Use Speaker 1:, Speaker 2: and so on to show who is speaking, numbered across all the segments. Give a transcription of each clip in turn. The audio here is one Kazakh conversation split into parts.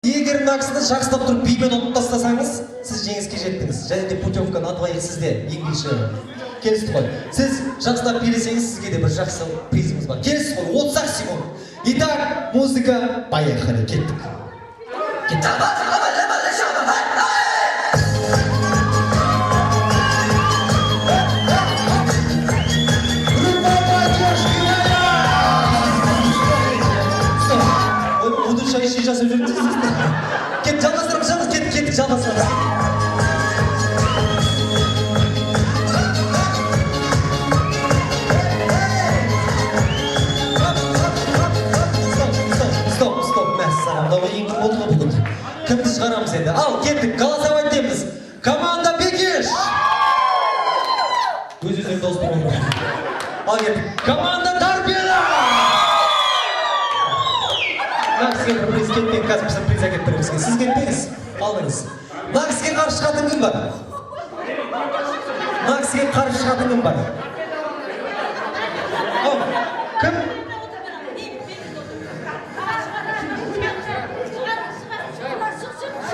Speaker 1: Егер нақысты жақсылап тұрып бимен ұтып тастасаңыз, сіз жеңіске жеттіңіз. Және де путевканы атып сізде еңбекші. Келістік қой. Сіз жақсылап билесеңіз, сізге де бір жақсы призымыз бар. Келістік қой, 30 секунд. Итак, музыка, поехали, кеттік. Шай іші жасып жүрміз. Кет, жалғастырамыз, кеттік, жалғастырамыз. Стоп, мәссаған, давай ең кім болды бүгін. Кімді шығарамыз енді? Ал, кеттік, голосовать етеміз. Команда Бекеш! Өз-өзің дауыс болмайды. Ал, кеттік. Команда Тарбела! Нақыске бір приз кетпен, қазір біздің приз әкеп тұрамыз. Сіз кетпеңіз, алдыңыз. Нақыске қарсы шығатын кім бар? Нақыске қарсы шығатын кім бар? Кім?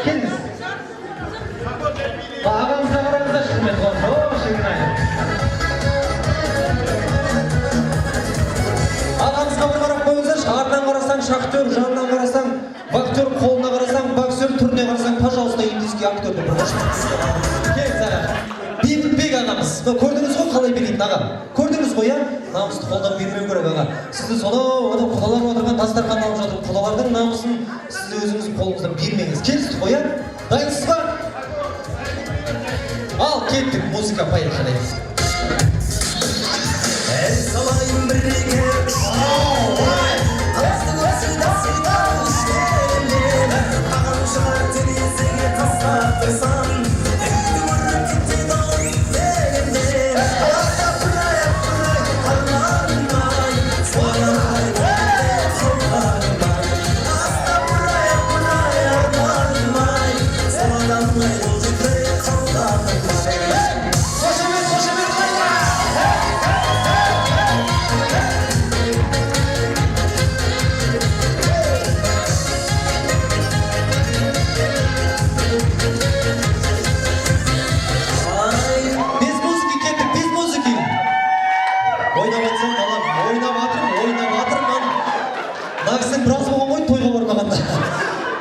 Speaker 1: Келіңіз. Ағамызға қараңызда шықмет қоңыз. Шықмет. Ағамызға бір қарап қойыңыздар, артынан қарасаң шахтер, жанынан қарасаң бактер, қолына қарасаң боксер, түріне қарасаң, пожалуйста, индийский актерді бір қошып. Келіңіз аға. Бейбітбек ағамыз. Көрдіңіз ғой қалай билейтін аға? Көрдіңіз ғой, намысты қолдан бермеу керек аға. Сізді сонау құдалар отырған дастархан алып жатыр. Құдалардың намысын сіз өзіңіз қолыңыздан бермеңіз. Келістік қой, дайынсыз ба? Ал, кеттік, музыка, поехали.
Speaker 2: Салайым бірге ағам шығар терезеге тастап тұрсам үйді көріп кетті дауым дегенде апырай арманым-ай суарай қолдарым-ай апырай арманым-ай суарамай бұлжықтай қолдарым-ай.
Speaker 1: Біраз болған ғой тойға бармағанда.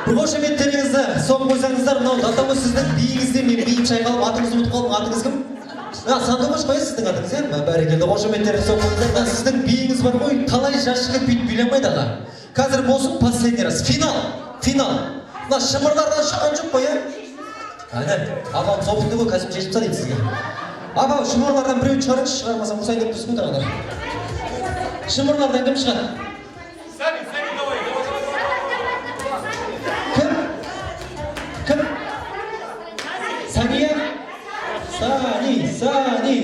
Speaker 1: Бір қошеметтеріңізді соғып қойсаңыздар, мынау датамы сіздің биіңізде мен биім шайқалып, атыңызды ұмытып қалдым, атыңыз кім? Сандуғаш қой сіздің атыңыз, бәрекелді қошеметтеріңізді соғып қойсаңыздар, сіздің биіңіз бар ғой, талай жас жігіт бүйтіп билей алмайды аға. Қазір болсын последний раз, финал. Мына шымырлардан шыққан жоқ қой, ағамыз опытты ғой, кәсіп шешіп салайын сізге. Аға, шымырлардан біреуін шығарыңыз, шығармасам ұсайын деп тұрсың отырғандар. Шымырлардан кім шығады? Сания? Сани. Сания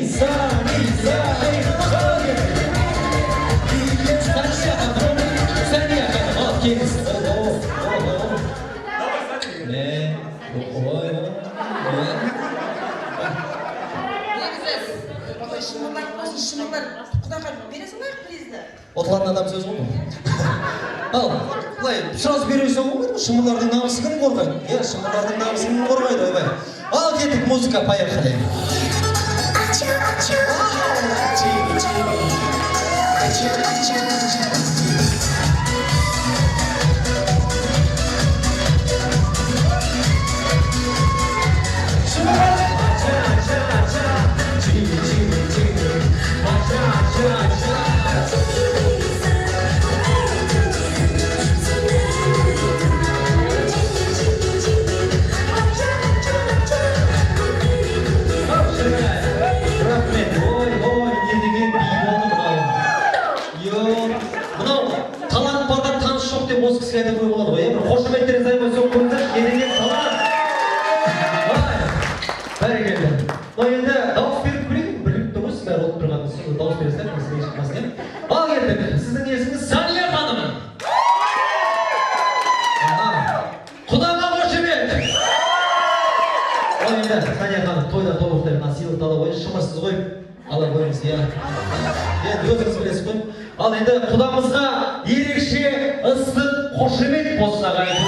Speaker 1: ханым, ал келіңіз.
Speaker 3: Шымырлар, құдаға бересің бай призді?
Speaker 1: Отылатын адам сөз ғой бұл. Ал, бұлай, сразу бересің ғой, шымырлардың намысын кім қорғайды? Шымырлардың намысын кім қорғайды, ойбай. Ал, кеттік, музыка, поехали. Осы кісілерді қой болады ғой, бір қошеметтеріңізді айтып соғып қойыңыздар, еденген талант. Бәрекелді. Енді дауыс беріп көрейін, біліп тұрмыз, бәрі отып тұрғанын, сонда дауыс бересіздер, кісіге шықпасын. Ал келдік, сіздің есіміңіз Сания ханым. Құдаға қошемет. Ал енді Сания ханым тойда тобықтай насилық ала қойын, шымырсыз қойып ала қойыңыз, енді өзіңіз білесіз қой. Ал енді құдамызға ерекше ыстық қошемет болсын ағайын.